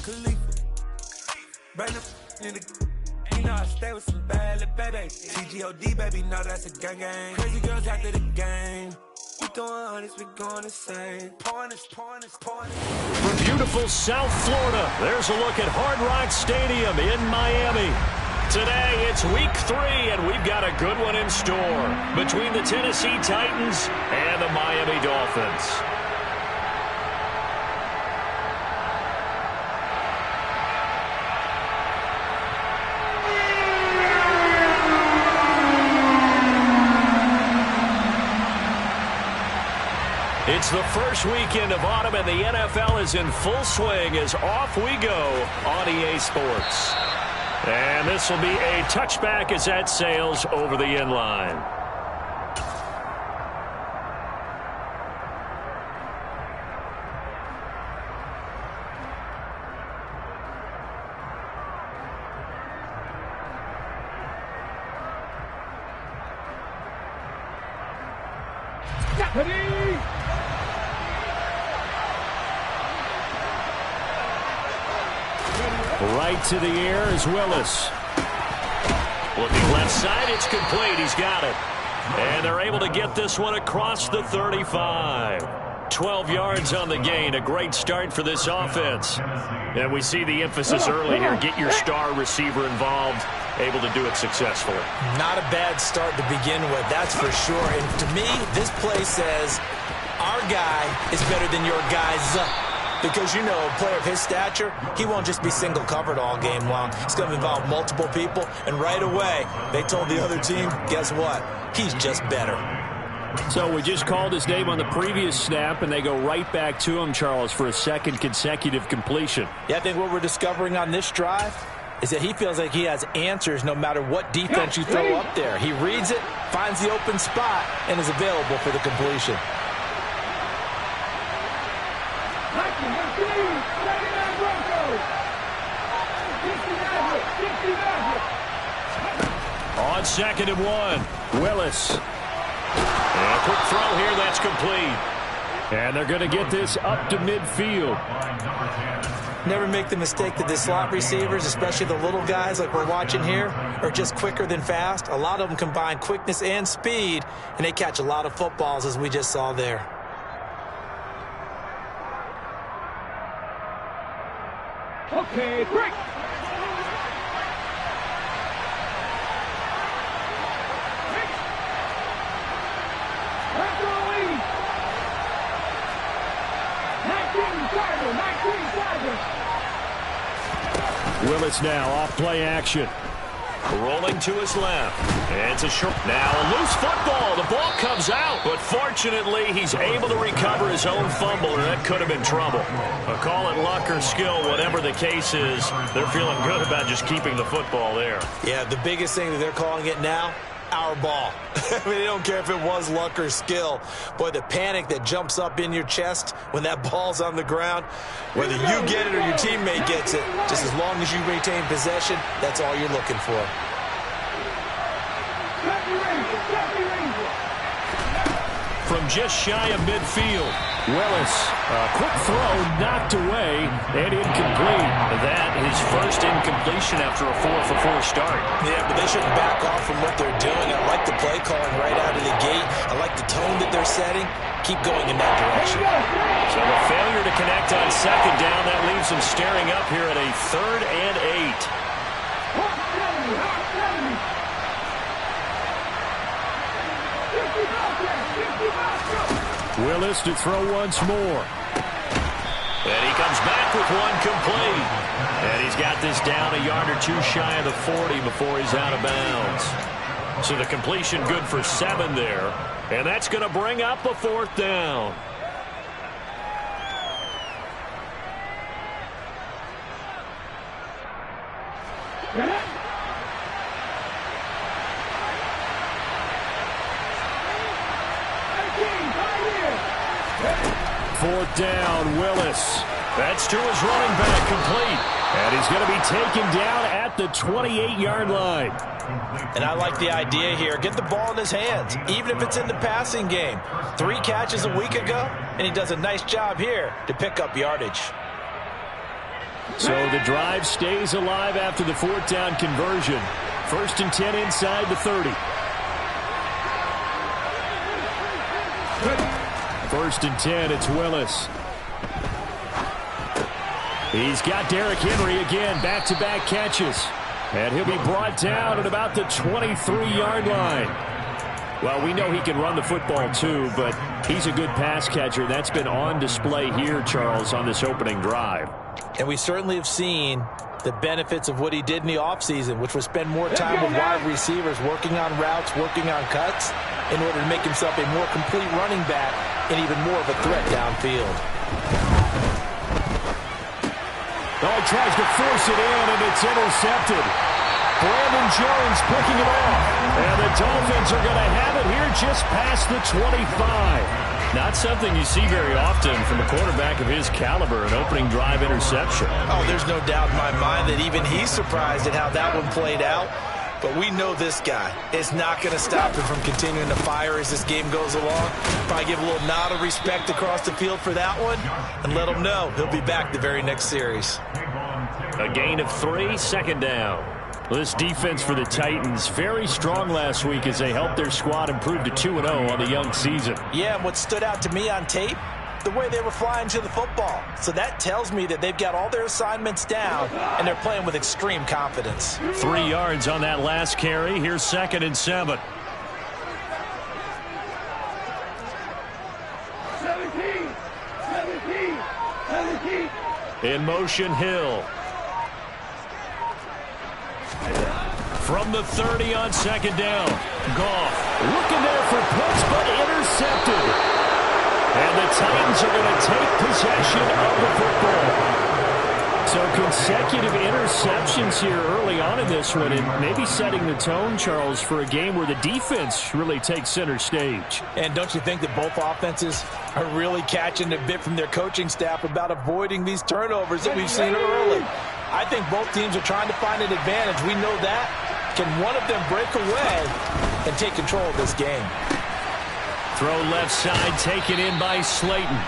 You know I stay with some bad little baby. TGOD, baby, know that's a gang gang. Crazy girls after the game. We throwing hundreds, we going insane. From beautiful South Florida, there's a look at Hard Rock Stadium in Miami. Today, it's week 3, and we've got a good one in store between the Tennessee Titans and the Miami Dolphins. It's the first weekend of autumn, and the NFL is in full swing as off we go on EA Sports. And this will be a touchback as that sails over the end line. Right to the air is Willis. Looking left side, it's complete. He's got it. And they're able to get this one across the 35. 12 yards on the gain. A great start for this offense. And we see the emphasis early here. Get your star receiver involved. Able to do it successfully. Not a bad start to begin with, that's for sure. And to me, this play says our guy is better than your guy's. Because, you know, a player of his stature, he won't just be single covered all game long. It's going to involve multiple people. And right away, they told the other team, guess what? He's just better. So we just called his name on the previous snap, and they go right back to him, Charles, for a second consecutive completion. Yeah, I think what we're discovering on this drive is that he feels like he has answers no matter what defense you throw up there. He reads it, finds the open spot, and is available for the completion. On 2nd and 1, Willis. And a quick throw here, that's complete. And they're going to get this up to midfield. Never make the mistake that the slot receivers, especially the little guys like we're watching here, are just quicker than fast. A lot of them combine quickness and speed, and they catch a lot of footballs, as we just saw there. Okay, quick! Willis now off play action. Rolling to his left. And it's a short. Now a loose football. The ball comes out. But fortunately, he's able to recover his own fumble, or that could have been trouble. Call it luck or skill, whatever the case is. They're feeling good about just keeping the football there. Yeah, the biggest thing that they're calling it now, our ball. I mean, they don't care if it was luck or skill. Boy, the panic that jumps up in your chest when that ball's on the ground, whether you get it or your teammate gets it, just as long as you retain possession, that's all you're looking for. From just shy of midfield, Willis, a quick throw knocked away and incomplete. That is first incompletion after a 4-for-4 start. Yeah, but they shouldn't back off from what they're doing. I like the play calling right out of the gate. I like the tone that they're setting. Keep going in that direction. So the failure to connect on 2nd down, that leaves them staring up here at a 3rd and 8. Willis to throw once more. And he comes back with one complete. And he's got this down a yard or 2 shy of the 40 before he's out of bounds. So the completion good for 7 there. And that's going to bring up a 4th down. Fourth down, Willis. That's to his running back, complete. And he's going to be taken down at the 28-yard line. And I like the idea here. Get the ball in his hands, even if it's in the passing game. 3 catches a week ago, and he does a nice job here to pick up yardage. So the drive stays alive after the fourth down conversion. 1st and 10 inside the 30. 1st and 10, it's Willis. He's got Derrick Henry again, back-to-back catches. And he'll be brought down at about the 23-yard line. Well, we know he can run the football too, but he's a good pass catcher. That's been on display here, Charles, on this opening drive. And we certainly have seen the benefits of what he did in the offseason, which was spend more time with wide receivers, working on routes, working on cuts, in order to make himself a more complete running back and even more of a threat downfield. Oh, he tries to force it in, and it's intercepted. Brandon Jones picking it off. And the Dolphins are going to have it here just past the 25. Not something you see very often from a quarterback of his caliber, an opening drive interception. Oh, there's no doubt in my mind that even he's surprised at how that one played out. But we know this guy is not going to stop him from continuing to fire as this game goes along. Probably give a little nod of respect across the field for that one and let him know he'll be back the very next series. A gain of 3, 2nd down. This defense for the Titans, very strong last week as they helped their squad improve to 2-0 on the young season. Yeah, and what stood out to me on tape, the way they were flying to the football. So that tells me that they've got all their assignments down, and they're playing with extreme confidence. 3 yards on that last carry. Here's 2nd and 7. 17. In motion, Hill. From the 30 on 2nd down. Goff looking there for points, but intercepted. And the Titans are going to take possession of the football. So consecutive interceptions here early on in this one, and maybe setting the tone, Charles, for a game where the defense really takes center stage. And don't you think that both offenses are really catching a bit from their coaching staff about avoiding these turnovers that we've seen early? I think both teams are trying to find an advantage. We know that. Can one of them break away and take control of this game? Throw left side taken in by Slayton.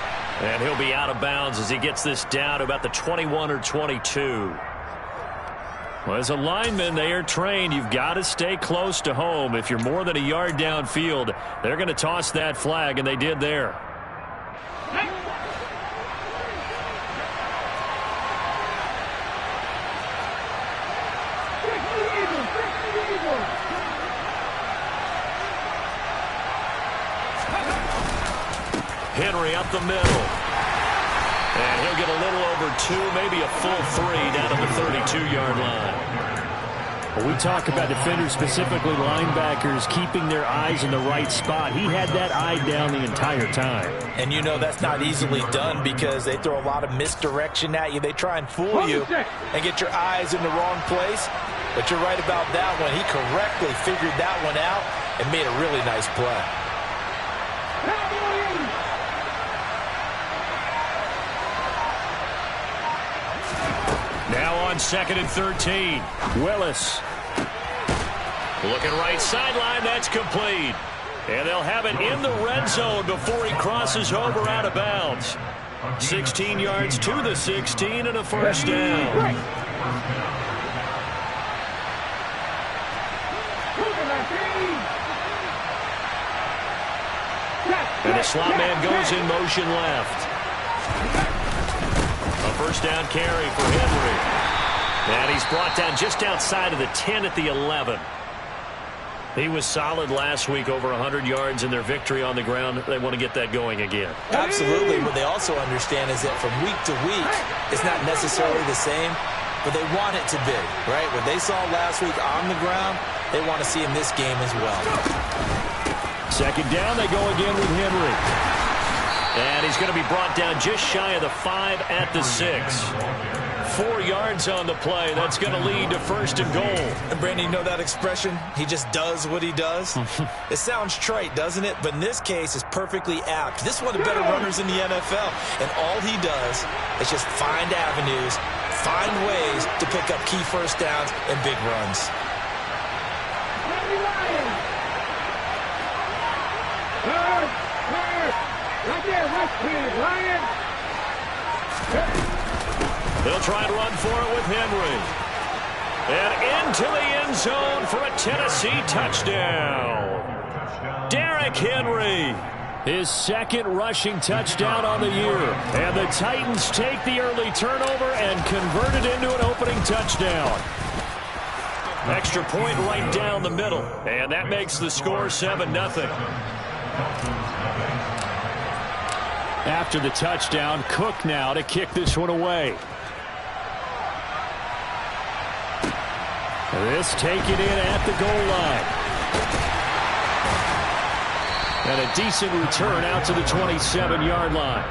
And he'll be out of bounds as he gets this down to about the 21 or 22. Well, as a lineman, they are trained. You've got to stay close to home. If you're more than a yard downfield, they're going to toss that flag, and they did there. Henry up the middle. And he'll get a little over 2, maybe a full 3 down to the 32-yard line. Well, we talk about defenders, specifically linebackers, keeping their eyes in the right spot. He had that eye down the entire time. And you know that's not easily done because they throw a lot of misdirection at you. They try and fool you and get your eyes in the wrong place. But you're right about that one. He correctly figured that one out and made a really nice play. Now on 2nd and 13. Willis. Looking right sideline. That's complete. And they'll have it in the red zone before he crosses over out of bounds. 16 yards to the 16 and a 1st down. And the slot man goes in motion left. A 1st down carry for Henry. And he's brought down just outside of the 10 at the 11. He was solid last week, over 100 yards in their victory on the ground. They want to get that going again. Absolutely. What they also understand is that from week to week, it's not necessarily the same, but they want it to be, right? What they saw last week on the ground, they want to see in this game as well. 2nd down, they go again with Henry. And he's going to be brought down just shy of the 5 at the 6. 4 yards on the play. That's going to lead to 1st and goal. And Brandon, you know that expression? He just does what he does. It sounds trite, doesn't it? But in this case, it's perfectly apt. This is one of the better runners in the NFL. And all he does is just find avenues, find ways to pick up key 1st downs and big runs. Right there, right here, Ryan. They'll try and run for it with Henry. And into the end zone for a Tennessee touchdown. Derrick Henry. His second rushing touchdown on the year. And the Titans take the early turnover and convert it into an opening touchdown. Extra point right down the middle. And that makes the score 7-0. After the touchdown, Cook now to kick this one away. This taken in at the goal line. And a decent return out to the 27-yard line.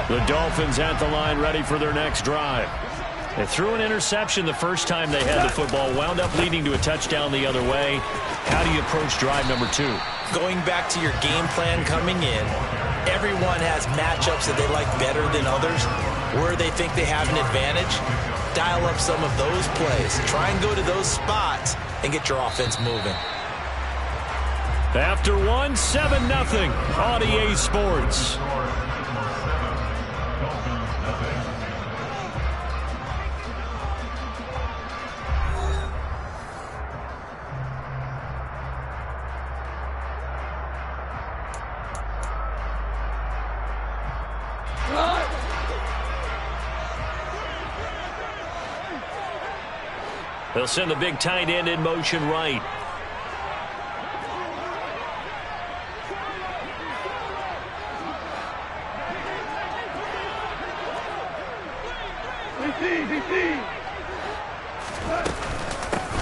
The Dolphins at the line ready for their next drive. They threw an interception the first time they had the football, wound up leading to a touchdown the other way. How do you approach drive number 2? Going back to your game plan coming in, everyone has matchups that they like better than others. Where they think they have an advantage, dial up some of those plays. Try and go to those spots and get your offense moving. After one, 7-0 on EA Sports. They'll send the big tight end in motion right.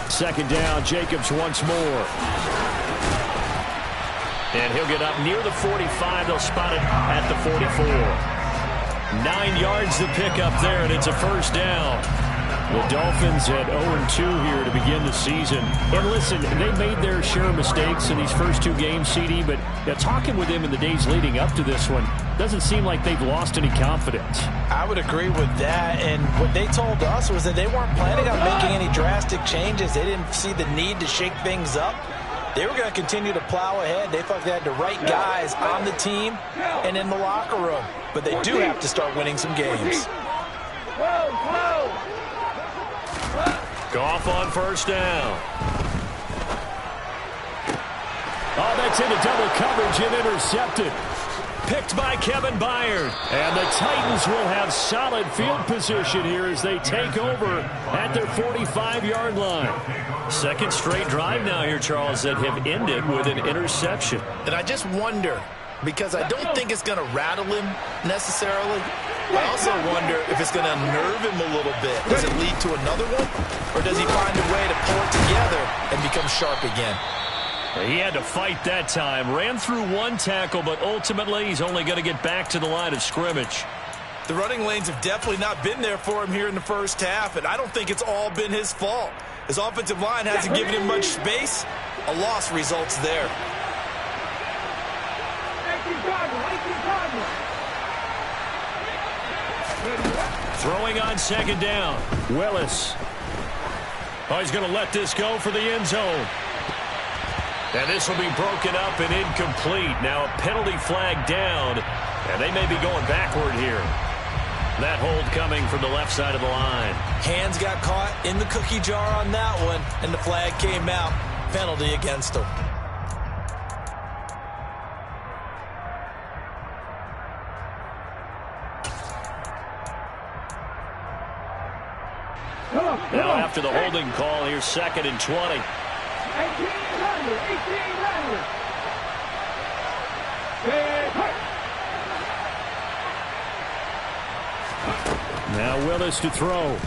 Second down, Jacobs once more. And he'll get up near the 45. They'll spot it at the 44. 9 yards to pick up there, and it's a first down. The Dolphins at 0-2 here to begin the season. And listen, they made their share of mistakes in these first 2 games, CD, but talking with them in the days leading up to this one, doesn't seem like they've lost any confidence. I would agree with that, and what they told us was that they weren't planning on making any drastic changes. They didn't see the need to shake things up. They were going to continue to plow ahead. They thought they had the right guys on the team and in the locker room. But they do have to start winning some games. Goff on first down. Oh, that's into double coverage and intercepted. Picked by Kevin Byard. And the Titans will have solid field position here as they take over at their 45-yard line. Second straight drive now here, Charles, that have ended with an interception. And I just wonder, because I don't think it's going to rattle him necessarily. I also wonder if it's going to unnerve him a little bit. Does it lead to another one? Or does he find a way to pull it together and become sharp again? He had to fight that time. Ran through one tackle, but ultimately he's only going to get back to the line of scrimmage. The running lanes have definitely not been there for him here in the first half, and I don't think it's all been his fault. His offensive line hasn't given him much space. A loss results there. Throwing on second down. Willis. Oh, he's going to let this go for the end zone. And this will be broken up and incomplete. Now a penalty flag down, and they may be going backward here. That hold coming from the left side of the line. Hands got caught in the cookie jar on that one, and the flag came out. Penalty against him. Now after the holding call, here's 2nd and 20. 1800. Now Willis to throw.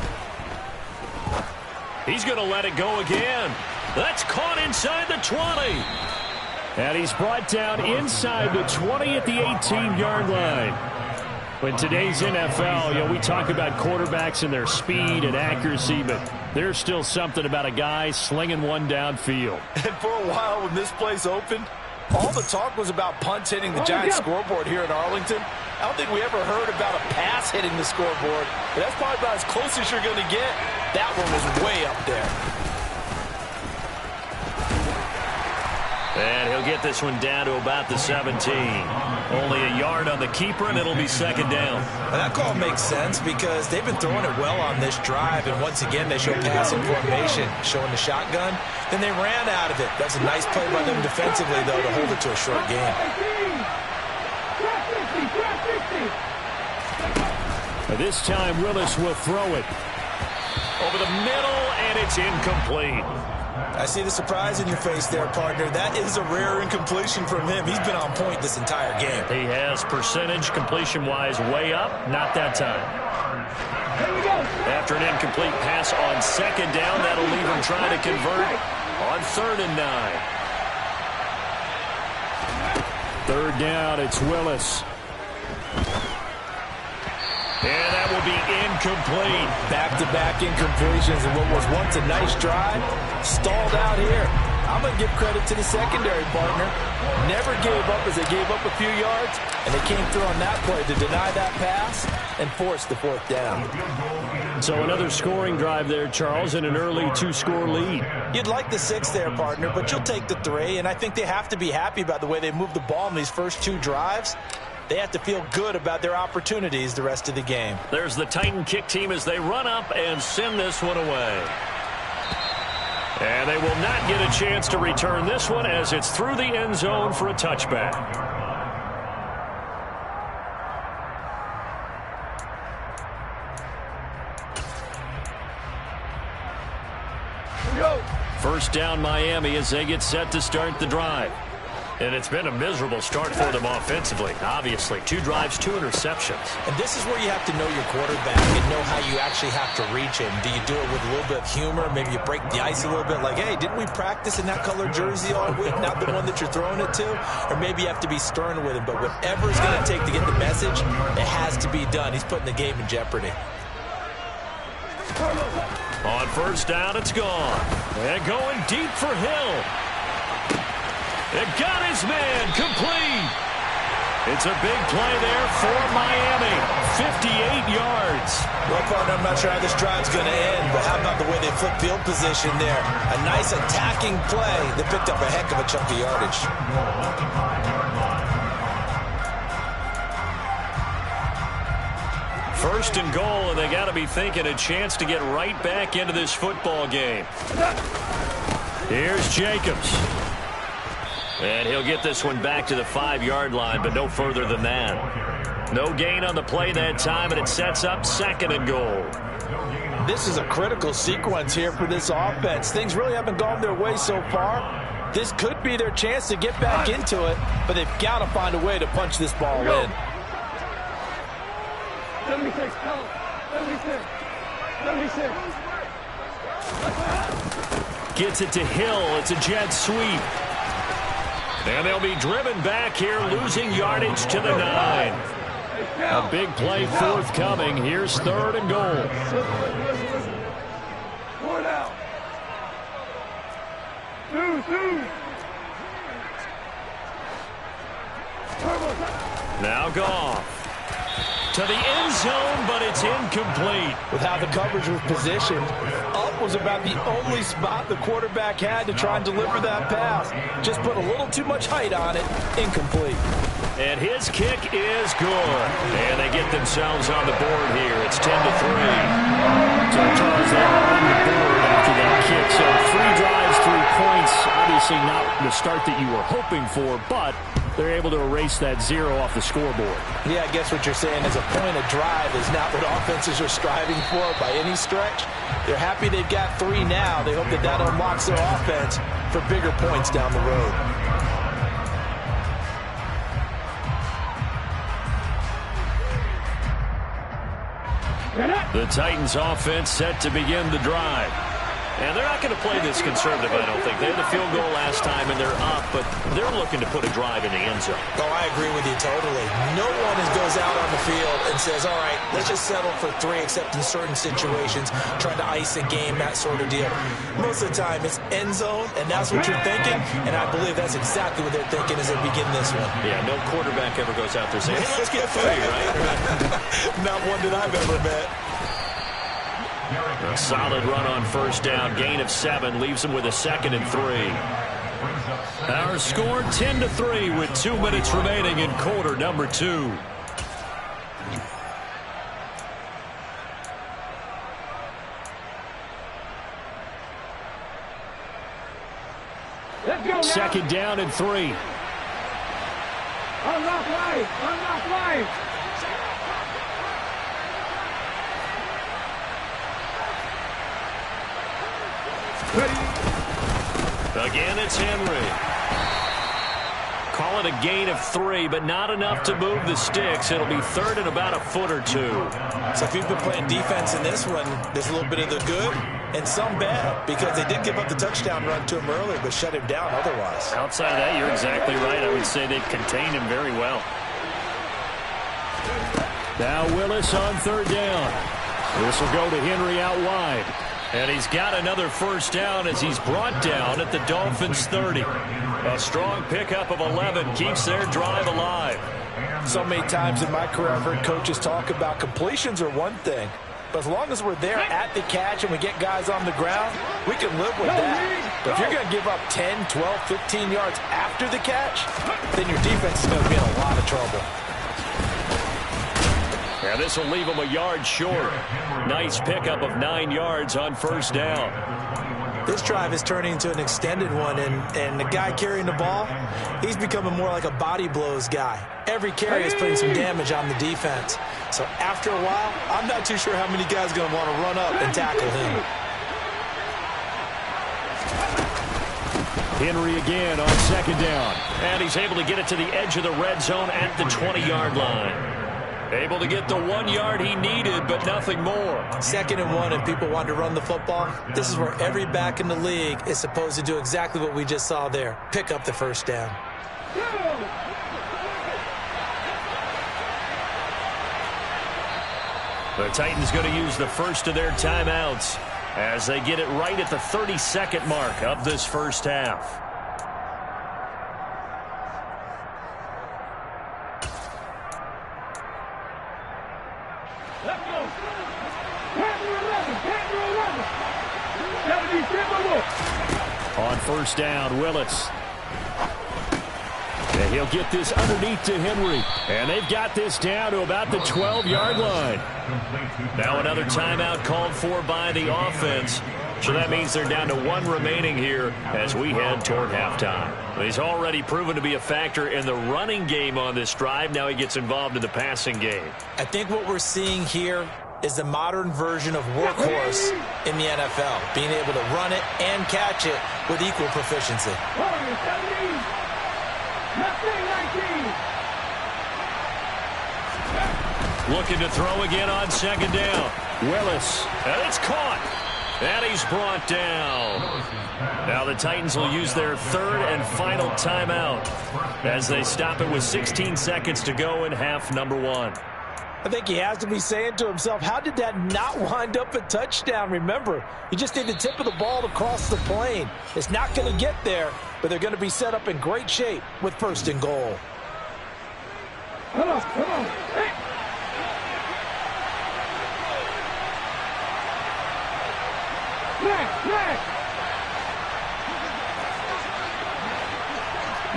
He's going to let it go again. That's caught inside the 20. And he's brought down inside the 20 at the 18-yard line. In today's NFL, we talk about quarterbacks and their speed and accuracy, but there's still something about a guy slinging one downfield. And for a while when this place opened, all the talk was about punts hitting the Giants scoreboard here in Arlington. I don't think we ever heard about a pass hitting the scoreboard, but that's probably about as close as you're going to get. That one was way up there. And he'll get this one down to about the 17. Only a yard on the keeper, and it'll be second down. And that call makes sense because they've been throwing it well on this drive, and once again they show passing formation, showing the shotgun. Then they ran out of it. That's a nice play by them defensively, though, to hold it to a short game. This time Willis will throw it over the middle, and it's incomplete. I see the surprise in your face there, partner. That is a rare incompletion from him. He's been on point this entire game. He has percentage completion-wise way up. Not that time. After an incomplete pass on second down, that'll leave him trying to convert on 3rd and 9. 3rd down, it's Willis. And that will be incomplete. Back-to-back incompletions, and what was once a nice drive stalled out here. I'm going to give credit to the secondary, partner. Never gave up as they gave up a few yards, and they came through on that play to deny that pass and force the 4th down. So another scoring drive there, Charles, and an early 2-score lead. You'd like the 6 there, partner, but you'll take the 3, and I think they have to be happy about the way they moved the ball in these first 2 drives. They have to feel good about their opportunities the rest of the game. There's the Titan kick team as they run up and send this one away. And they will not get a chance to return this one as it's through the end zone for a touchback. First down Miami as they get set to start the drive. And it's been a miserable start for them offensively. Obviously, 2 drives, 2 interceptions. And this is where you have to know your quarterback and know how you actually have to reach him. Do you do it with a little bit of humor? Maybe you break the ice a little bit like, hey, didn't we practice in that color jersey all week, not the one that you're throwing it to? Or maybe you have to be stern with him. But whatever it's going to take to get the message, it has to be done. He's putting the game in jeopardy. On first down, it's gone. And going deep for Hill. It got his man complete. It's a big play there for Miami. 58 yards. Well, partner, I'm not sure how this drive's going to end, but how about the way they flip field position there? A nice attacking play that picked up a heck of a chunk of yardage. First and goal, and they got to be thinking a chance to get right back into this football game. Here's Jacobs. And he'll get this one back to the 5-yard line, but no further than that. No gain on the play that time, and it sets up 2nd and goal. This is a critical sequence here for this offense. Things really haven't gone their way so far. This could be their chance to get back into it, but they've got to find a way to punch this ball in. 76, 76. Gets it to Hill. It's a jet sweep. And they'll be driven back here, losing yardage to the 9. A big play forthcoming. Here's 3rd and goal. 4 down. 2. Now Goff. To the end zone, but it's incomplete. With how the coverage was positioned, up was about the only spot the quarterback had to try and deliver that pass. Just put a little too much height on it. Incomplete. And his kick is good. And they get themselves on the board here. It's 10-3. So Charles, they are on the board after that kick. So 3 drives, 3 points. Obviously not the start that you were hoping for, but they're able to erase that 0 off the scoreboard. Yeah, I guess what you're saying is a point of drive is not what offenses are striving for by any stretch. They're happy they've got 3 now. They hope that that unlocks their offense for bigger points down the road. The Titans offense set to begin the drive. And they're not going to play this conservative, I don't think. They had the field goal last time, and they're up, but they're looking to put a drive in the end zone. Oh, I agree with you totally. No one goes out on the field and says, all right, let's just settle for 3, except in certain situations, trying to ice a game, that sort of deal. Most of the time, it's end zone, and that's what you're thinking, and I believe that's exactly what they're thinking as they begin this one. Yeah, no quarterback ever goes out there saying, hey, let's get 3, right? Not one that I've ever met. A solid run on first down. Gain of 7 leaves him with a 2nd and 3. Our score 10-3 with 2 minutes remaining in quarter number 2. Let's go now. 2nd down and 3. Unlock life. Unlock life. Again, it's Henry. Call it a gain of 3, but not enough to move the sticks. It'll be 3rd and about a foot or 2. So if you've been playing defense in this one, there's a little bit of the good and some bad, because they did give up the touchdown run to him earlier, but shut him down otherwise. Outside of that, you're exactly right. I would say they've contained him very well. Now Willis on 3rd down. This will go to Henry out wide. And he's got another first down as he's brought down at the Dolphins' 30. A strong pickup of 11 keeps their drive alive. So many times in my career, I've heard coaches talk about completions are one thing, but as long as we're there at the catch and we get guys on the ground, we can live with that. But if you're going to give up 10, 12, 15 yards after the catch, then your defense is going to be in a lot of trouble. And this will leave him a yard short. Nice pickup of 9 yards on first down. This drive is turning into an extended one, and the guy carrying the ball, he's becoming more like a body blows guy. Every carry is putting some damage on the defense. So after a while, I'm not too sure how many guys are going to want to run up and tackle him. Henry again on 2nd down. And he's able to get it to the edge of the red zone at the 20-yard line. Able to get the 1 yard he needed, but nothing more. 2nd and 1, and people want to run the football. This is where every back in the league is supposed to do exactly what we just saw there. Pick up the first down. The Titans going to use the first of their timeouts as they get it right at the 30-second mark of this first half. On first down, Willis. And he'll get this underneath to Henry. And they've got this down to about the 12-yard line. Now another timeout called for by the offense. So that means they're down to 1 remaining here as we head toward halftime. He's already proven to be a factor in the running game on this drive. Now he gets involved in the passing game. I think what we're seeing here is the modern version of workhorse in the NFL, being able to run it and catch it with equal proficiency. Looking to throw again on 2nd down. Willis, and it's caught. And he's brought down. Now the Titans will use their 3rd and final timeout as they stop it with 16 seconds to go in half number 1. I think he has to be saying to himself, how did that not wind up a touchdown? Remember, you just need the tip of the ball to cross the plane. It's not going to get there, but they're going to be set up in great shape with 1st and goal. Come on, come on. Hey. Flag, flag.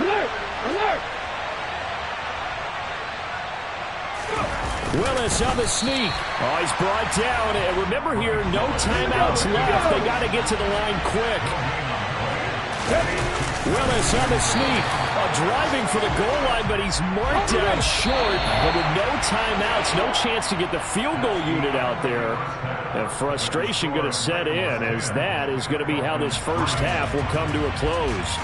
Alert, alert. Willis on the sneak. Oh, he's brought down. And remember here, no timeouts left. They got to get to the line quick. Willis on the sneak. Driving for the goal line, but he's marked down short. But with no timeouts, no chance to get the field goal unit out there. And frustration going to set in, as that is going to be how this first half will come to a close.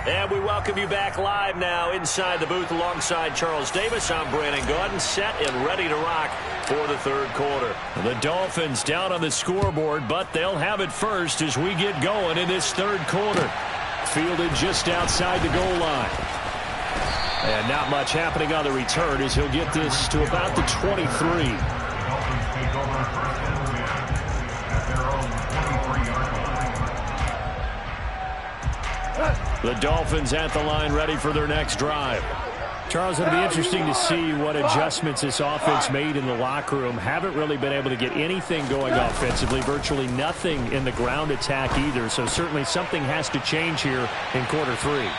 And we welcome welcome you back live now inside the booth alongside Charles Davis. I'm Brandon Gaudin, set and ready to rock for the third quarter. The Dolphins down on the scoreboard, but they'll have it first as we get going in this third quarter. Fielded just outside the goal line. And not much happening on the return as he'll get this to about the 23. The Dolphins at the line ready for their next drive. Charles, it'll be interesting to see what adjustments this offense made in the locker room. Haven't really been able to get anything going offensively, virtually nothing in the ground attack either. So certainly something has to change here in quarter three.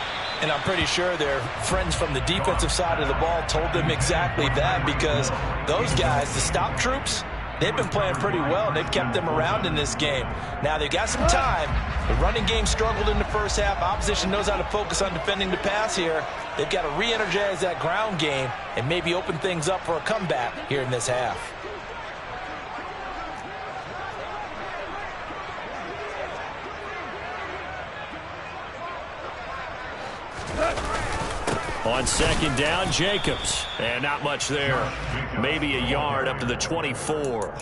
And I'm pretty sure their friends from the defensive side of the ball told them exactly that, because those guys, the stop troops, they've been playing pretty well, and they've kept them around in this game. Now, they've got some time. The running game struggled in the first half. Opposition knows how to focus on defending the pass here. They've got to re-energize that ground game and maybe open things up for a comeback here in this half. On second down, Jacobs. And not much there. Maybe a yard up to the 24.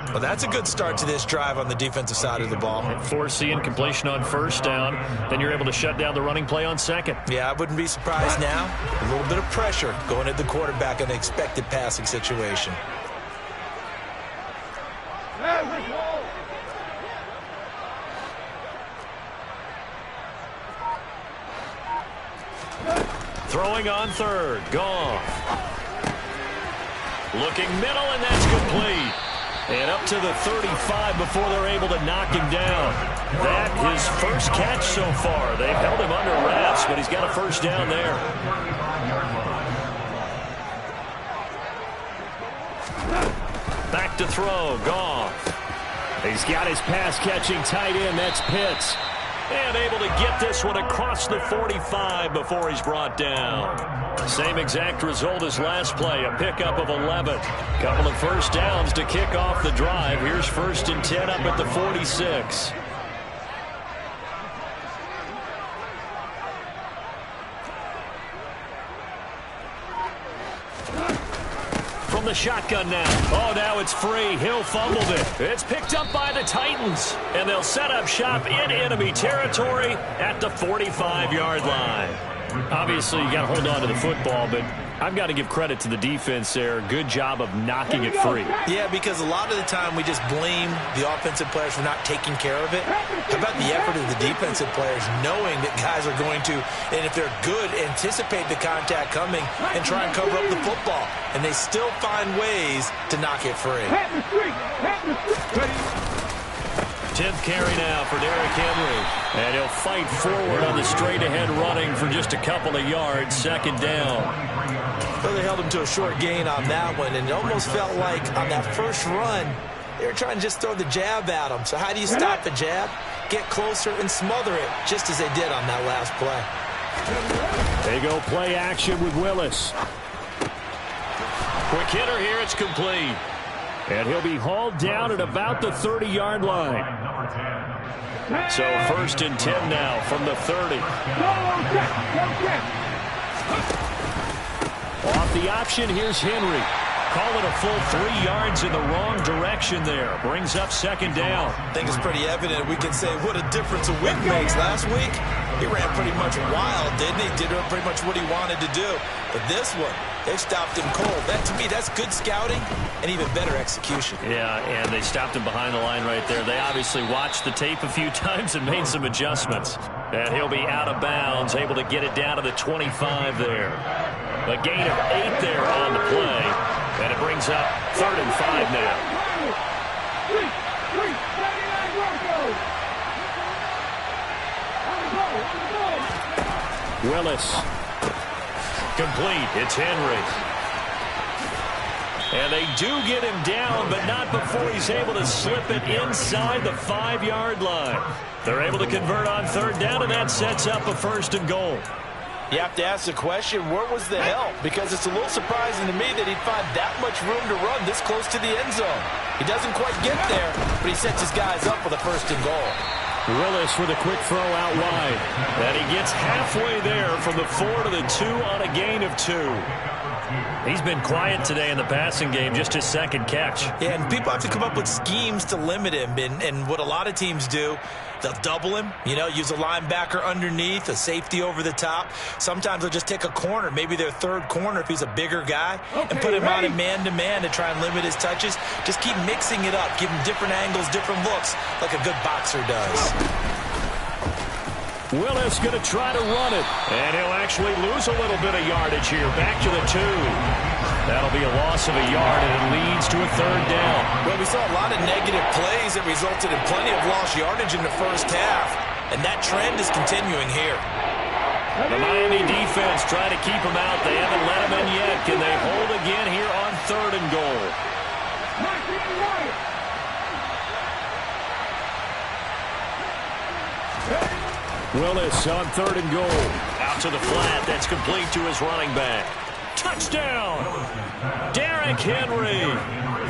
Well, that's a good start to this drive on the defensive side of the ball. Force the incompletion on first down. Then you're able to shut down the running play on second. Yeah, I wouldn't be surprised now. A little bit of pressure going at the quarterback in an expected passing situation. Throwing on third. Goff. Looking middle, and that's complete. And up to the 35 before they're able to knock him down. That his first catch so far. They've held him under wraps, but he's got a first down there. Back to throw. Goff. He's got his pass-catching tight end. That's Pitts. And able to get this one across the 45 before he's brought down. Same exact result as last play, a pickup of 11. Couple of first downs to kick off the drive. Here's 1st and 10 up at the 46. From the shotgun now. Oh, now it's free. Hill fumbled it. It's picked up by the Titans. And they'll set up shop in enemy territory at the 45-yard line. Obviously, you got to hold on to the football, but I've got to give credit to the defense there. Good job of knocking it free. Yeah, because a lot of the time we just blame the offensive players for not taking care of it. How about the effort of the defensive players knowing that guys are going to, and if they're good, anticipate the contact coming and try and cover up the football. And they still find ways to knock it free. 10th carry now for Derrick Henry. And he'll fight forward on the straight-ahead running for just a couple of yards. Second down. Well, they held him to a short gain on that one, and it almost felt like on that first run, they were trying to just throw the jab at him. So how do you stop the jab? Get closer and smother it, just as they did on that last play. They go play action with Willis. Quick hitter here, it's complete. And he'll be hauled down at about the 30-yard line. So 1st and 10 now from the 30. Off the option, here's Henry. Call it a full 3 yards in the wrong direction there. Brings up second down. I think it's pretty evident. We can say what a difference a week makes. Last week, he ran pretty much wild, didn't he? Did pretty much what he wanted to do. But this one, they stopped him cold. That, to me, that's good scouting and even better execution. Yeah, and they stopped him behind the line right there. They obviously watched the tape a few times and made some adjustments. And he'll be out of bounds, able to get it down to the 25 there. A gain of 8 there on the play. And it brings up 3rd and 5 now. Willis. Complete. It's Henry. And they do get him down, but not before he's able to slip it inside the 5-yard line. They're able to convert on 3rd down, and that sets up a 1st and goal. You have to ask the question, where was the help? Because it's a little surprising to me that he'd find that much room to run this close to the end zone. He doesn't quite get there, but he sets his guys up for the 1st and goal. Willis with a quick throw out wide. And he gets halfway there from the 4 to the 2 on a gain of 2. He's been quiet today in the passing game, just his second catch. Yeah, and people have to come up with schemes to limit him. And what a lot of teams do, they'll double him, use a linebacker underneath, a safety over the top. Sometimes they'll just take a corner, maybe their third corner if he's a bigger guy, and put him on a man-to-man to try and limit his touches. Just keep mixing it up, give him different angles, different looks, like a good boxer does. Willis going to try to run it. And he'll actually lose a little bit of yardage here. Back to the 2. That'll be a loss of a yard, and it leads to a third down. Well, we saw a lot of negative plays that resulted in plenty of lost yardage in the first half, and that trend is continuing here. The Miami defense trying to keep him out. They haven't let him in yet. Can they hold again here on 3rd and goal? Willis on 3rd and goal. Out to the flat. That's complete to his running back. Touchdown! Derrick Henry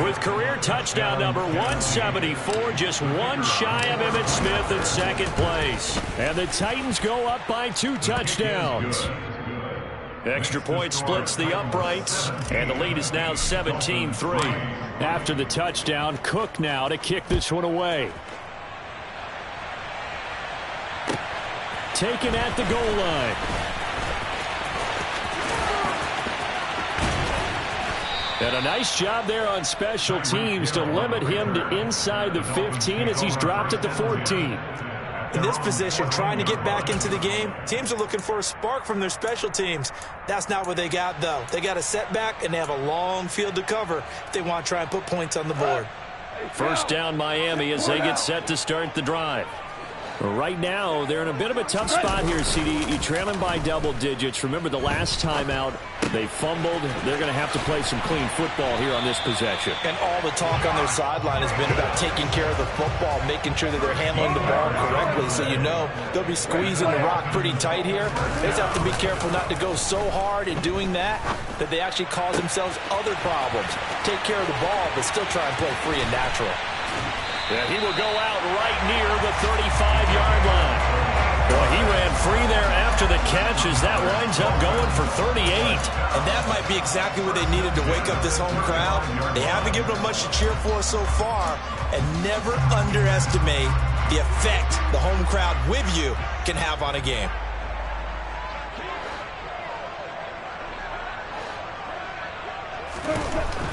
with career touchdown number 174, just one shy of Emmitt Smith in second place. And the Titans go up by 2 touchdowns. Extra point splits the uprights, and the lead is now 17-3. After the touchdown, Cook now to kick this one away. Taken at the goal line. And a nice job there on special teams to limit him to inside the 15 as he's dropped at the 14. In this position, trying to get back into the game, teams are looking for a spark from their special teams. That's not what they got, though. They got a setback, and they have a long field to cover if they want to try and put points on the board. First down Miami as they get set to start the drive. Right now, they're in a bit of a tough spot here, CD. You trail them by double digits. Remember the last time out, they fumbled. They're going to have to play some clean football here on this possession. And all the talk on their sideline has been about taking care of the football, making sure that they're handling the ball correctly. So they'll be squeezing the rock pretty tight here. They just have to be careful not to go so hard in doing that they actually cause themselves other problems. Take care of the ball, but still try and play free and natural. Yeah, he will go out right near the 35-yard line. Well, he ran free there after the catch as that winds up going for 38. And that might be exactly what they needed to wake up this home crowd. They haven't given them much to cheer for so far, and never underestimate the effect the home crowd with you can have on a game.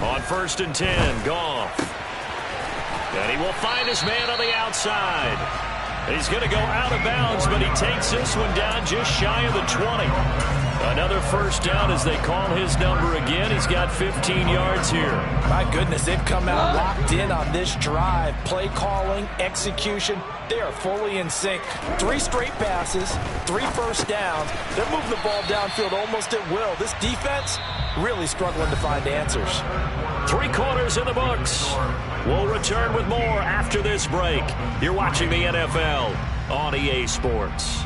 On 1st and 10, Goff. And he will find his man on the outside. He's going to go out of bounds, but he takes this one down just shy of the 20. Another first down as they call his number again. He's got 15 yards here. My goodness, they've come out locked in on this drive. Play calling, execution, they are fully in sync. 3 straight passes, 3 first downs. They're moving the ball downfield almost at will. This defense really struggling to find answers. 3 quarters in the books. We'll return with more after this break. You're watching the NFL on EA Sports.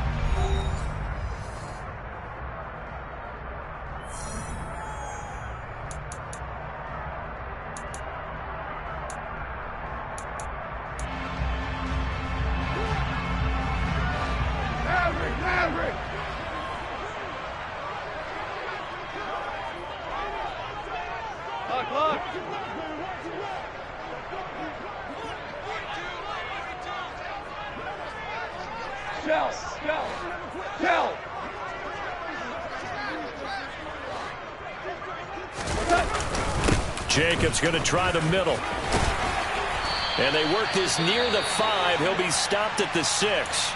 Jacobs going to try the middle. And they work this near the 5. He'll be stopped at the 6.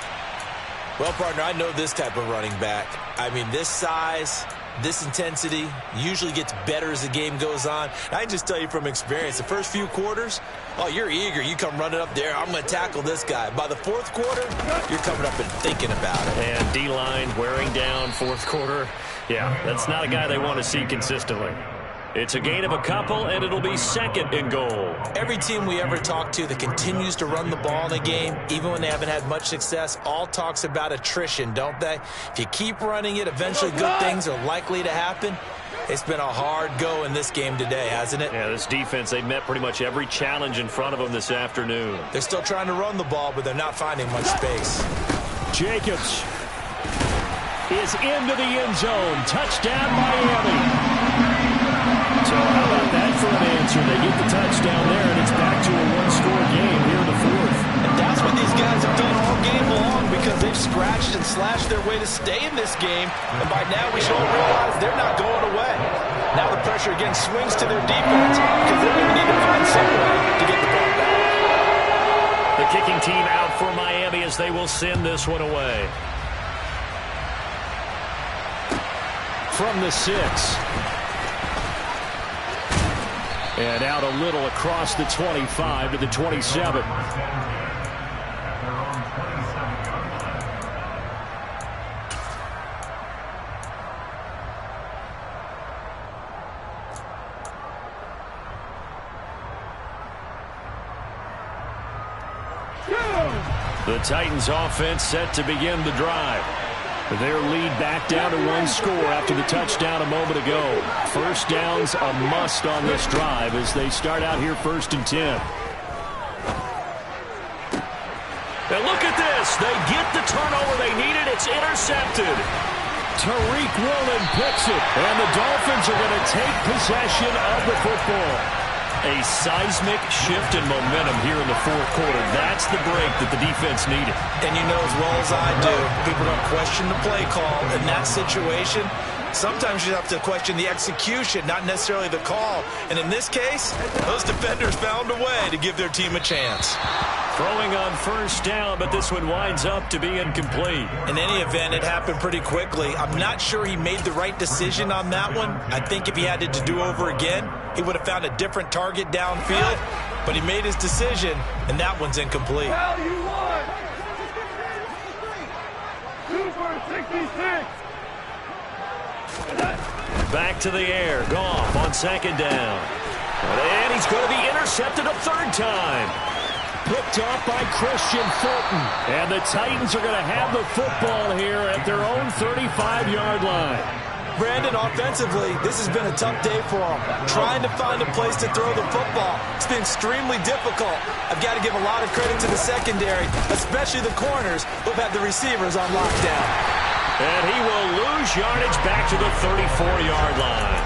Well, partner, I know this type of running back. I mean, this size, this intensity usually gets better as the game goes on. I can just tell you from experience, the first few quarters, oh, you're eager. You come running up there, I'm going to tackle this guy. By the 4th quarter, you're coming up and thinking about it. And D-line wearing down 4th quarter. Yeah, that's not a guy they want to see consistently. It's a gain of a couple, and it'll be 2nd and goal. Every team we ever talk to that continues to run the ball in a game, even when they haven't had much success, all talks about attrition, don't they? If you keep running it, eventually good things are likely to happen. It's been a hard go in this game today, hasn't it? Yeah, this defense, they met pretty much every challenge in front of them this afternoon. They're still trying to run the ball, but they're not finding much space. Jacobs is into the end zone. Touchdown, Miami. So how about that for an answer? They get the touchdown there, and it's back to a one-score game here in the 4th. And that's what these guys have done all game long, because they've scratched and slashed their way to stay in this game. And by now we should all realize they're not going away. Now the pressure again swings to their defense, because they're going to need to find some way to get the ball back. The kicking team out for Miami as they will send this one away. From the 6. And out a little across the 25 to the 27. The Titans offense set to begin the drive. Their lead back down to one score after the touchdown a moment ago. First down's a must on this drive as they start out here 1st and 10. And look at this. They get the turnover they needed. It's intercepted. Tariq Woolen picks it, and the Dolphins are going to take possession of the football. A seismic shift in momentum here in the 4th quarter. That's the break that the defense needed. And you know as well as I do, people are going to question the play call in that situation. Sometimes you have to question the execution, not necessarily the call. And in this case, those defenders found a way to give their team a chance. Throwing on 1st down, but this one winds up to be incomplete. In any event, it happened pretty quickly. I'm not sure he made the right decision on that one. I think if he had it to do over again, he would have found a different target downfield. But he made his decision, and that one's incomplete. Well, you won. 2 for 66. Back to the air. Goff on 2nd down. And he's going to be intercepted a 3rd time. Picked off by Christian Fulton. And the Titans are going to have the football here at their own 35-yard line. Brandon, offensively, this has been a tough day for him. Trying to find a place to throw the football. It's been extremely difficult. I've got to give a lot of credit to the secondary, especially the corners who've had the receivers on lockdown. And he will lose yardage back to the 34-yard line.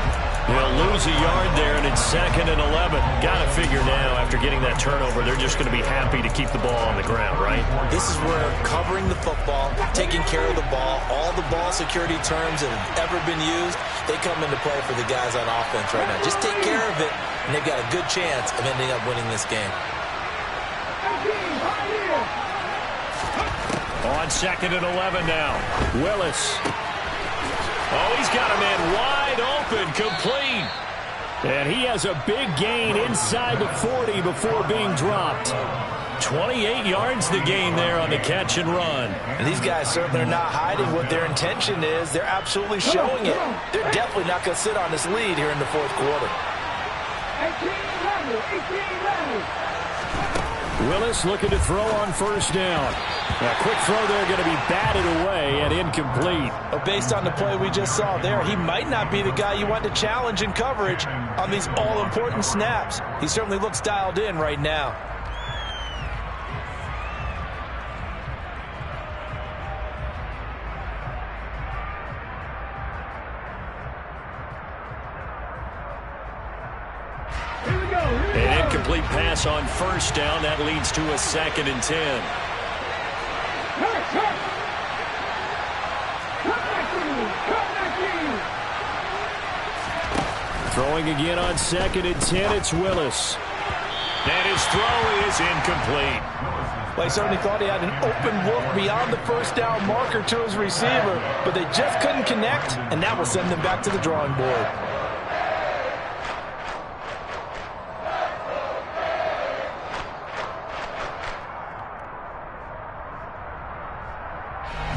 He'll lose a yard there, and it's 2nd and 11. Got to figure now, after getting that turnover, they're just going to be happy to keep the ball on the ground, right? This is where covering the football, taking care of the ball, all the ball security terms that have ever been used, they come into play for the guys on offense right now. Just take care of it, and they've got a good chance of ending up winning this game. On 2nd and 11 now. Willis. Oh, he's got a man wide open, complete. And he has a big gain inside the 40 before being dropped. 28 yards the gain there on the catch and run. And these guys certainly are not hiding what their intention is. They're absolutely showing it. They're definitely not going to sit on this lead here in the 4th quarter. 18-11. Willis looking to throw on 1st down. A quick throw there going to be batted away and incomplete. But based on the play we just saw there, he might not be the guy you want to challenge in coverage on these all-important snaps. He certainly looks dialed in right now. An incomplete pass on 1st down. That leads to a 2nd and 10. Throwing again on 2nd and 10, it's Willis. And his throw is incomplete. Well, he certainly thought he had an open look beyond the 1st down marker to his receiver, but they just couldn't connect, and that will send them back to the drawing board.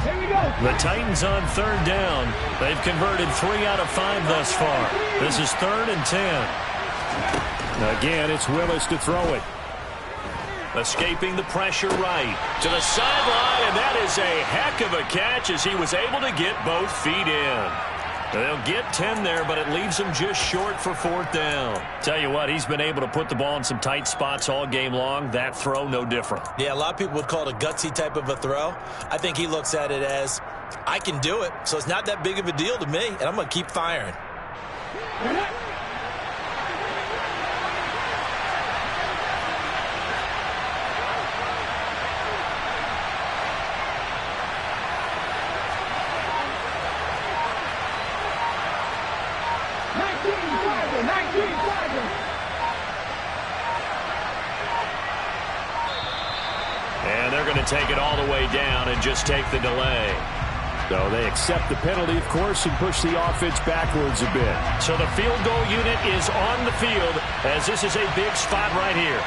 Here we go. The Titans on third down. They've converted 3 out of 5 thus far. This is 3rd and 10. Again, it's Willis to throw it. Escaping the pressure right to the sideline, and that is a heck of a catch as he was able to get both feet in. They'll get 10 there, but it leaves him just short for 4th down. Tell you what, he's been able to put the ball in some tight spots all game long. That throw, no different. Yeah, a lot of people would call it a gutsy type of a throw. I think he looks at it as, I can do it, so it's not that big of a deal to me, and I'm going to keep firing. And they're going to take it all the way down and just take the delay. So they accept the penalty, of course, and push the offense backwards a bit. So the field goal unit is on the field as this is a big spot right here.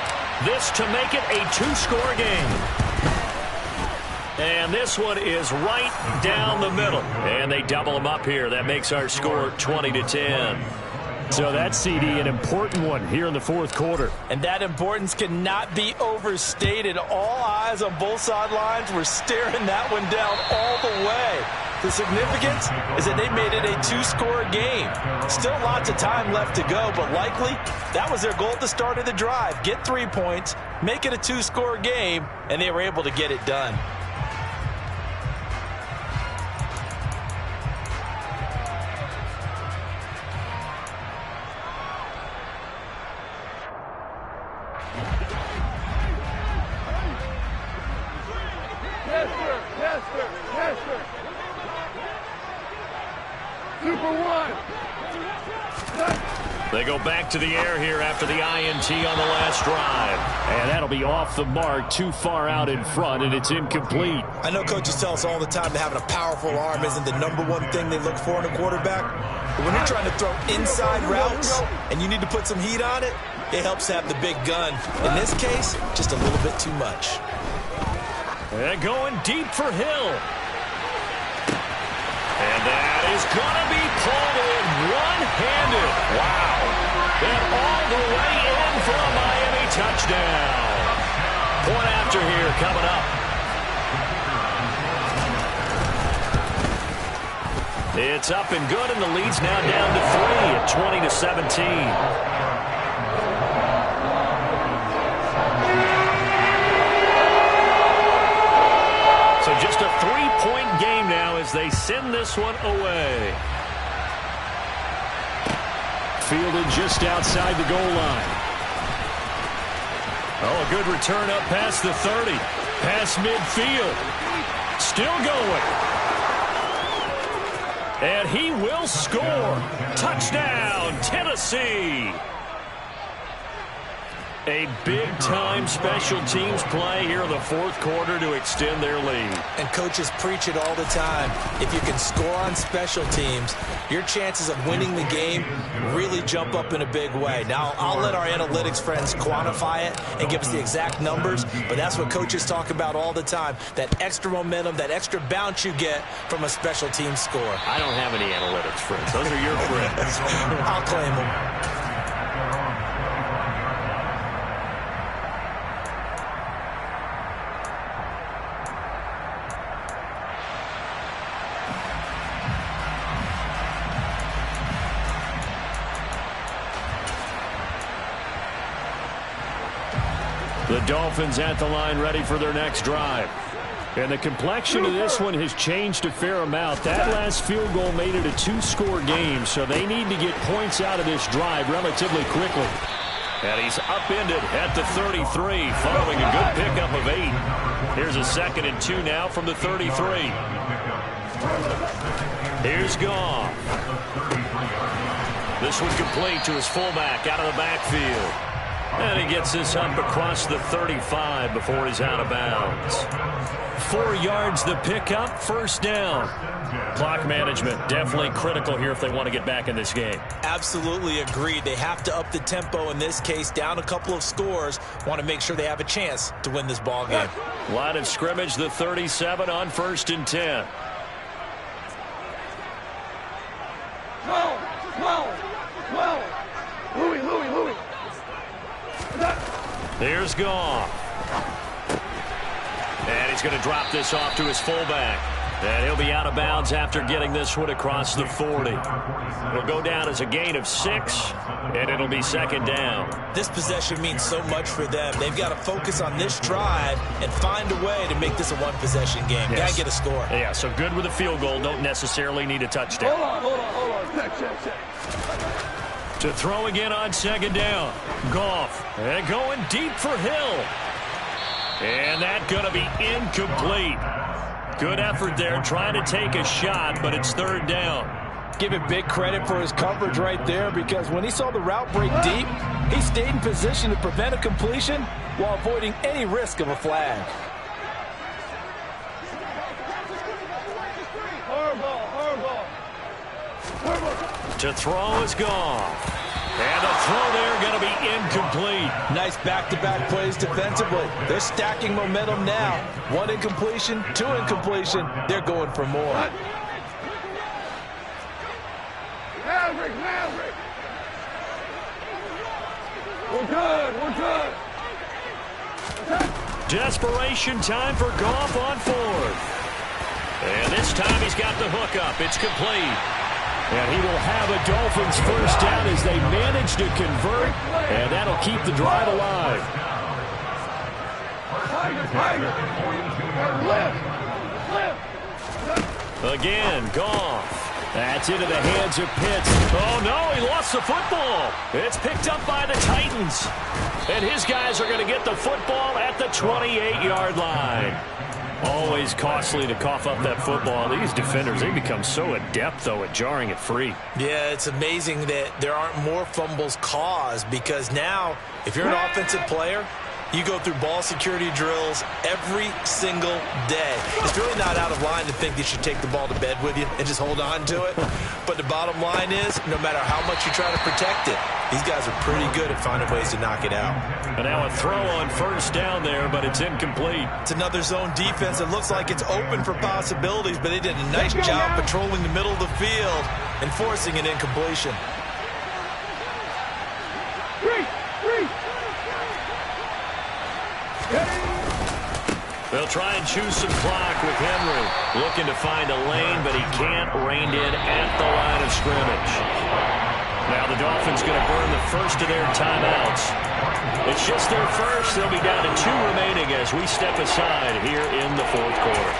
This to make it a 2-score game. And this one is right down the middle. And they double them up here. That makes our score 20-10. So that's, CD, an important one here in the 4th quarter. And that importance cannot be overstated. All eyes on both sidelines were staring that one down all the way. The significance is that they made it a 2-score game. Still lots of time left to go, but likely that was their goal at the start of the drive. Get 3 points, make it a 2-score game, and they were able to get it done. They go back to the air here after the INT on the last drive. And that'll be off the mark, too far out in front, and it's incomplete. I know coaches tell us all the time that having a powerful arm isn't the #1 thing they look for in a quarterback. But when you're trying to throw inside routes and you need to put some heat on it, it helps have the big gun. In this case, just a little bit too much. And going deep for Hill. And that is going to be pulled in one-handed. Wow. And all the way in for a Miami touchdown. Point after here coming up. It's up and good, and the lead's now down to 3 at 20-17. So just a 3-point game now as they send this one away. Fielded just outside the goal line. Oh, a good return up past the 30. Past midfield. Still going. And he will score. Touchdown, Tennessee. A big-time special teams play here in the 4th quarter to extend their lead. And coaches preach it all the time. If you can score on special teams, your chances of winning the game really jump up in a big way. Now, I'll let our analytics friends quantify it and give us the exact numbers, but that's what coaches talk about all the time, that extra momentum, that extra bounce you get from a special team score. I don't have any analytics friends. Those are your friends. I'll claim them. The Dolphins at the line ready for their next drive. And the complexion of this one has changed a fair amount. That last field goal made it a 2-score game, so they need to get points out of this drive relatively quickly. And he's upended at the 33 following a good pickup of 8. Here's a 2nd and 2 now from the 33. Here's Goff. This one complete to his fullback out of the backfield. And he gets this up across the 35 before he's out of bounds. 4 yards the pickup, 1st down. Clock management definitely critical here if they want to get back in this game. Absolutely agreed. They have to up the tempo in this case, down a couple of scores. Want to make sure they have a chance to win this ball game. Line of scrimmage, the 37 on 1st and 10. Here's Goff. And he's going to drop this off to his fullback. And he'll be out of bounds after getting this one across the 40. It'll go down as a gain of 6, and it'll be second down. This possession means so much for them. They've got to focus on this drive and find a way to make this a one-possession game. Yes. Got to get a score. Yeah, so good with a field goal. Don't necessarily need a touchdown. Hold on. Check. To throw again on second down. Goff. And going deep for Hill. And that's going to be incomplete. Good effort there, trying to take a shot, but it's third down. Give him big credit for his coverage right there, because when he saw the route break deep, he stayed in position to prevent a completion while avoiding any risk of a flag. Hardball. To throw is Goff. And the throw there going to be incomplete. Nice back-to-back plays defensively. They're stacking momentum now. 1 incompletion, 2 incompletion. They're going for more. Maverick. We're good. Desperation time for Goff on 4th. And this time he's got the hook up. It's complete. And he will have a Dolphins first down as they manage to convert, and that'll keep the drive alive. Again, Goff. That's into the hands of Pitts. Oh, no, he lost the football. It's picked up by the Titans. And his guys are going to get the football at the 28-yard line. Always costly to cough up that football. These defenders, they become so adept, though, at jarring it free. Yeah, it's amazing that there aren't more fumbles caused, because now, if you're an offensive player, you go through ball security drills every single day. It's really not out of line to think you should take the ball to bed with you and just hold on to it. But the bottom line is, no matter how much you try to protect it, these guys are pretty good at finding ways to knock it out. And now a throw on first down there, but it's incomplete. It's another zone defense that looks like it's open for possibilities, but they did a nice job patrolling the middle of the field and forcing an incompletion. They'll try and choose some clock with Henry. Looking to find a lane, but he can't rein in at the line of scrimmage. Now the Dolphins going to burn the first of their timeouts. It's just their first. They'll be down to 2 remaining as we step aside here in the 4th quarter.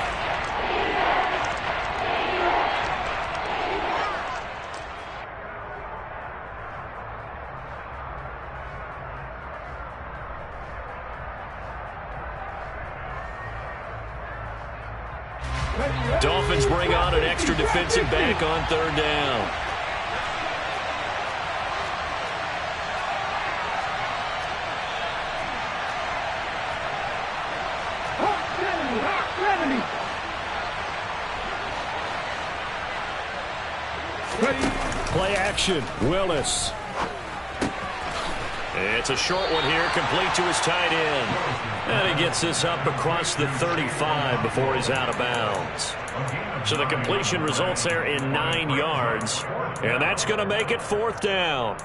Dolphins bring on an extra defensive back on 3rd down. Play action, Willis. It's a short one here, complete to his tight end. And he gets this up across the 35 before he's out of bounds. So the completion results there in 9 yards. And that's going to make it 4th down.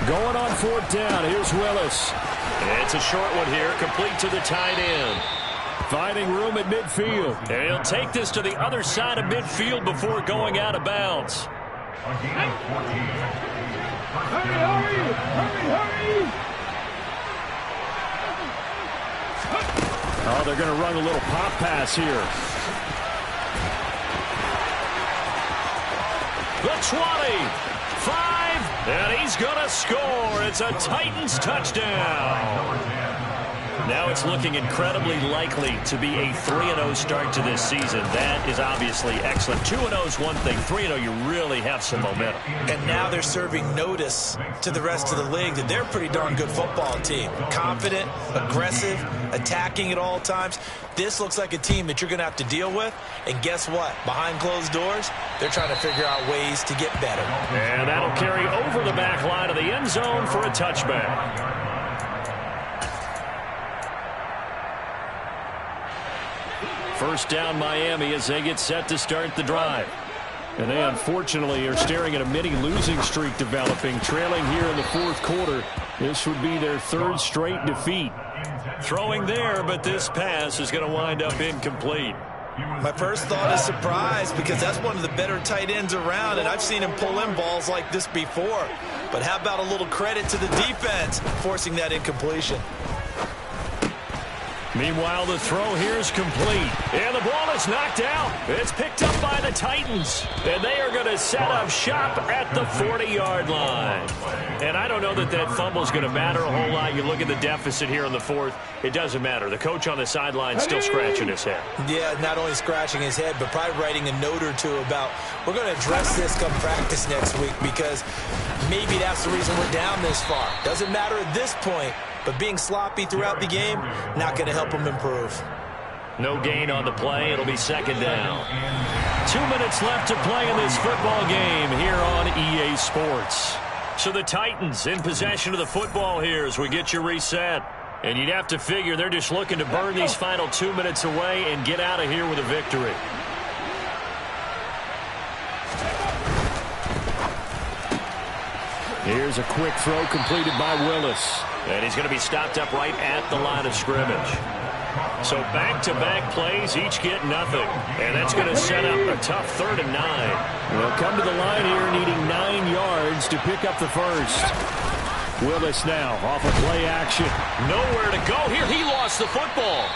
Going on 4th down. Here's Willis. It's a short one here, complete to the tight end. Finding room at midfield. And he'll take this to the other side of midfield before going out of bounds. Hurry! Oh, they're going to run a little pop pass here. The 20, 5, and he's going to score. It's a Titans touchdown. Now it's looking incredibly likely to be a 3-0 start to this season. That is obviously excellent. 2-0 is one thing. 3-0, you really have some momentum. And now they're serving notice to the rest of the league that they're a pretty darn good football team. Confident, aggressive, attacking at all times. This looks like a team that you're going to have to deal with. And guess what? Behind closed doors, they're trying to figure out ways to get better. And that'll carry over the back line of the end zone for a touchback. First down Miami as they get set to start the drive. And they unfortunately are staring at a mini losing streak developing, trailing here in the fourth quarter. This would be their third straight defeat. Throwing there, but this pass is going to wind up incomplete. My first thought is surprise, because that's one of the better tight ends around, and I've seen him pull in balls like this before. But how about a little credit to the defense forcing that incompletion? Meanwhile, the throw here is complete. And the ball is knocked out. It's picked up by the Titans. And they are going to set up shop at the 40-yard line. And I don't know that that fumble is going to matter a whole lot. You look at the deficit here in the fourth. It doesn't matter. The coach on the sideline still scratching his head. Yeah, not only scratching his head, but probably writing a note or two about, we're going to address this come practice next week, because maybe that's the reason we're down this far. Doesn't matter at this point. But being sloppy throughout the game, not going to help them improve. No gain on the play. It'll be second down. 2 minutes left to play in this football game here on EA Sports. So the Titans in possession of the football here as we get you reset. And you'd have to figure they're just looking to burn these final 2 minutes away and get out of here with a victory. Here's a quick throw completed by Willis. And he's going to be stopped up right at the line of scrimmage. So back-to-back plays, each get nothing. And that's going to set up a tough 3rd and 9. They'll come to the line here needing 9 yards to pick up the first. Willis now off of play action. Nowhere to go here. He lost the football.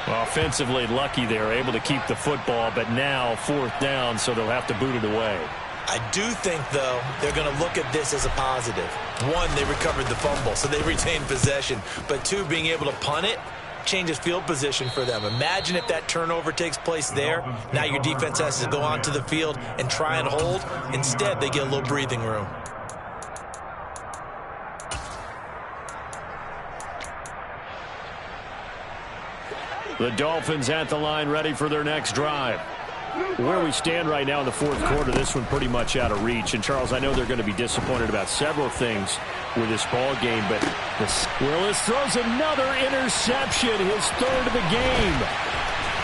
Offensively lucky they're able to keep the football, but now 4th down, so they'll have to boot it away. I do think, though, they're going to look at this as a positive. One, they recovered the fumble, so they retained possession. But two, being able to punt it changes field position for them. Imagine if that turnover takes place there. Now your defense has to go onto the field and try and hold. Instead, they get a little breathing room. The Dolphins at the line ready for their next drive. Where we stand right now in the fourth quarter, this one pretty much out of reach. And, Charles, I know they're going to be disappointed about several things with this ball game, but Willis throws another interception, his 3rd of the game.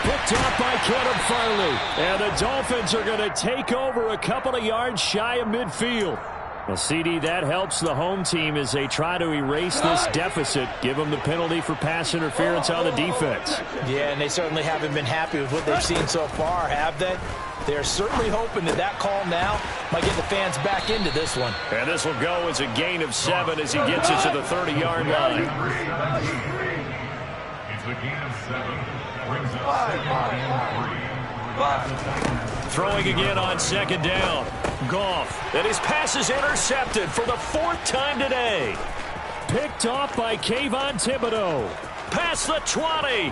Picked off by Caleb Farley. And the Dolphins are going to take over a couple of yards shy of midfield. Well, CD, that helps the home team as they try to erase this deficit, give them the penalty for pass interference on the defense. Yeah, and they certainly haven't been happy with what they've seen so far, have they? They're certainly hoping that that call now might get the fans back into this one. And this will go as a gain of 7 as he gets it to the 30-yard line. It's a gain of 7. Brings up 5. Throwing again on 2nd down. Goff. And his pass is intercepted for the 4th time today. Picked off by Kayvon Thibodeau. Past the 20.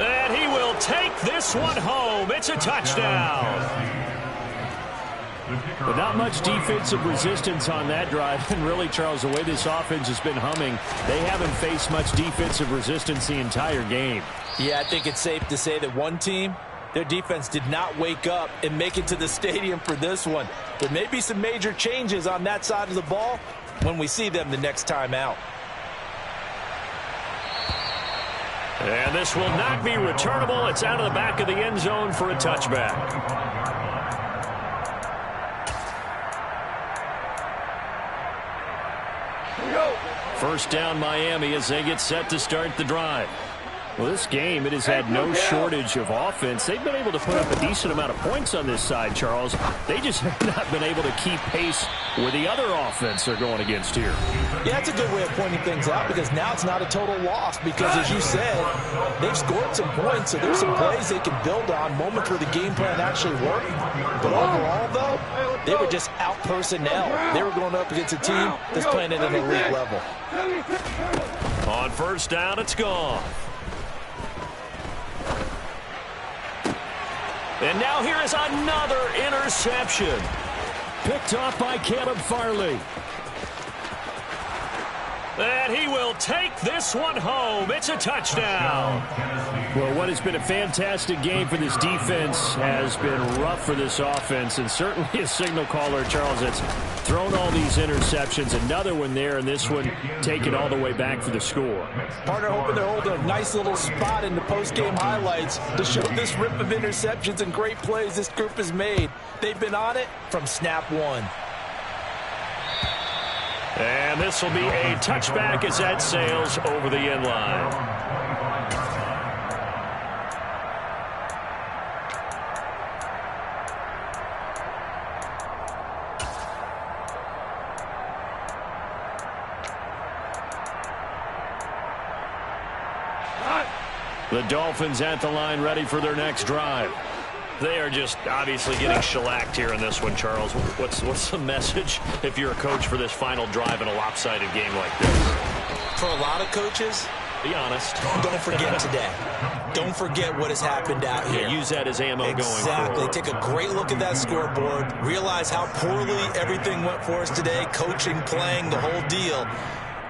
And he will take this one home. It's a touchdown. But not much defensive resistance on that drive. And really, Charles, the way this offense has been humming, they haven't faced much defensive resistance the entire game. Yeah, I think it's safe to say that one team, their defense did not wake up and make it to the stadium for this one. There may be some major changes on that side of the ball when we see them the next time out. And this will not be returnable. It's out of the back of the end zone for a touchback. First down Miami as they get set to start the drive. Well, this game, it has had no shortage of offense. They've been able to put up a decent amount of points on this side, Charles. They just have not been able to keep pace with the other offense they're going against here. Yeah, that's a good way of pointing things out because now it's not a total loss because, as you said, they've scored some points, so there's some plays they can build on, moments where the game plan actually worked. But overall, though, they were just out personnel. They were going up against a team that's playing at an elite level. On first down, it's gone. And now here is another interception. Picked off by Caleb Farley. And he will take this one home. It's a touchdown. Well, what has been a fantastic game for this defense has been rough for this offense, and certainly a signal caller, Charles, that's thrown all these interceptions. Another one there, and this one taken all the way back for the score. Partner hoping they're holding a nice little spot in the post-game highlights to show this rip of interceptions and great plays this group has made. They've been on it from snap one. And this will be a touchback as that sails over the end line. The Dolphins at the line ready for their next drive. They are just obviously getting shellacked here in this one, Charles. What's the message if you're a coach for this final drive in a lopsided game like this? For a lot of coaches, be honest. Don't forget today. Don't forget what has happened out here. Yeah, use that as ammo going forward. Exactly. Take a great look at that scoreboard. Realize how poorly everything went for us today. Coaching, playing, the whole deal.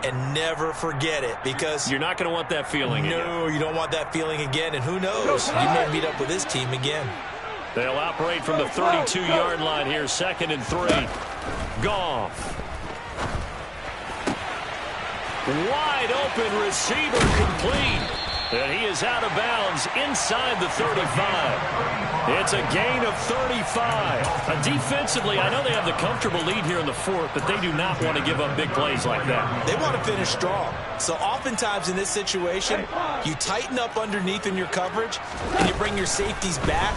And never forget it because you're not going to want that feeling again. No, you don't want that feeling again. And who knows? You may meet up with this team again. They'll operate from the 32-yard line here, 2nd and 3. Goff. Wide open receiver complete. And he is out of bounds inside the 35. It's a gain of 35. Defensively, I know they have the comfortable lead here in the 4th, but they do not want to give up big plays like that. They want to finish strong. So oftentimes in this situation, you tighten up underneath in your coverage, and you bring your safeties back.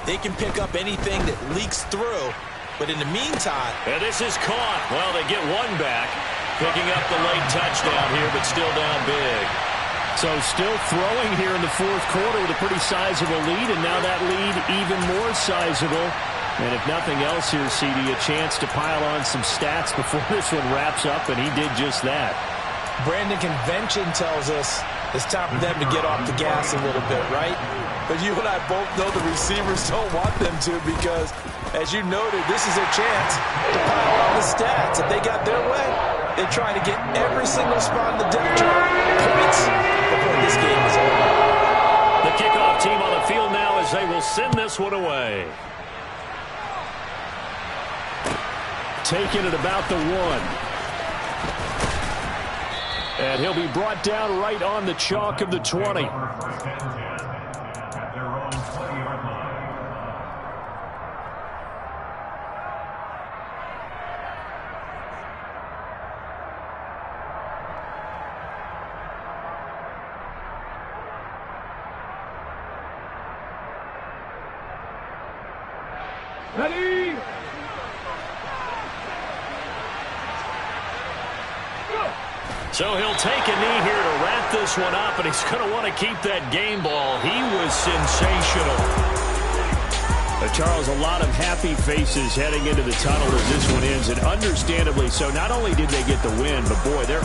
They can pick up anything that leaks through. But in the meantime... And this is caught. Well, they get one back. Picking up the late touchdown here, but still down big. So still throwing here in the 4th quarter with a pretty sizable lead, and now that lead even more sizable. And if nothing else here, CD, a chance to pile on some stats before this one wraps up, and he did just that. Brandon, convention tells us it's time for them to get off the gas a little bit, right? But you and I both know the receivers don't want them to because, as you noted, this is their chance to pile on the stats. If they got their way, they try to get every single spot in the depth chart points before this game is over. The kickoff team on the field now as they will send this one away. Taking it about the 1. And he'll be brought down right on the chalk of the 20. Ready? So he'll take a knee here to wrap this one up, and he's going to want to keep that game ball. He was sensational. Charles, a lot of happy faces heading into the tunnel as this one ends, and understandably so. Not only did they get the win, but boy, they're